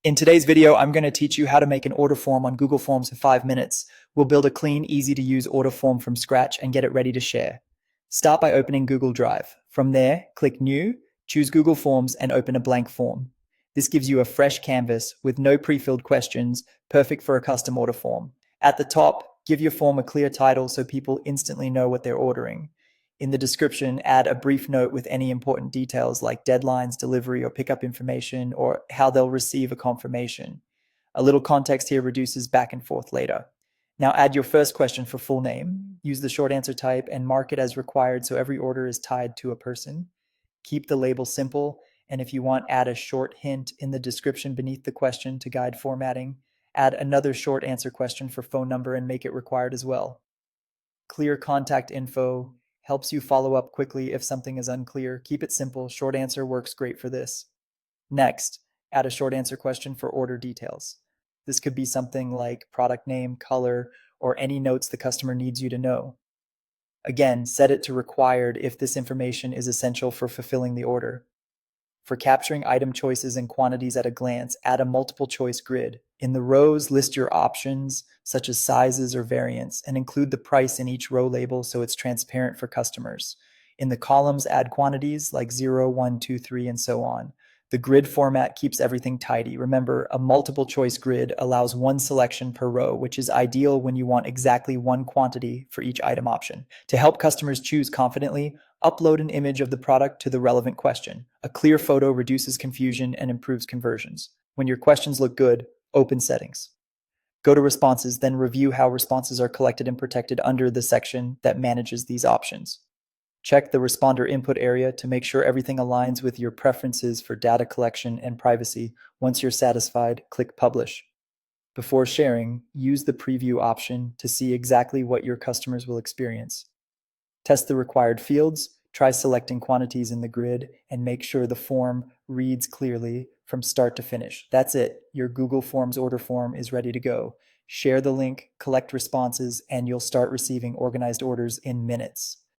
In today's video, I'm going to teach you how to make an order form on Google Forms in 5 minutes. We'll build a clean, easy-to-use order form from scratch and get it ready to share. Start by opening Google Drive. From there, click New, choose Google Forms, and open a blank form. This gives you a fresh canvas with no pre-filled questions, perfect for a custom order form. At the top, give your form a clear title so people instantly know what they're ordering. In the description, add a brief note with any important details like deadlines, delivery, or pickup information, or how they'll receive a confirmation. A little context here reduces back and forth later. Now add your first question for full name. Use the short answer type and mark it as required so every order is tied to a person. Keep the label simple, and if you want, add a short hint in the description beneath the question to guide formatting. Add another short answer question for phone number and make it required as well. Clear contact info helps you follow up quickly if something is unclear. Keep it simple. Short answer works great for this. Next, add a short answer question for order details. This could be something like product name, color, or any notes the customer needs you to know. Again, set it to required if this information is essential for fulfilling the order. For capturing item choices and quantities at a glance, add a multiple choice grid. In the rows, list your options, such as sizes or variants, and include the price in each row label so it's transparent for customers. In the columns, add quantities like 0, 1, 2, 3, and so on. The grid format keeps everything tidy. Remember, a multiple choice grid allows one selection per row, which is ideal when you want exactly one quantity for each item option. To help customers choose confidently, upload an image of the product to the relevant question. A clear photo reduces confusion and improves conversions. When your questions look good, open settings. Go to responses, then review how responses are collected and protected under the section that manages these options. Check the responder input area to make sure everything aligns with your preferences for data collection and privacy. Once you're satisfied, click Publish. Before sharing, use the preview option to see exactly what your customers will experience. Test the required fields, try selecting quantities in the grid, and make sure the form reads clearly from start to finish. That's it. Your Google Forms order form is ready to go. Share the link, collect responses, and you'll start receiving organized orders in minutes.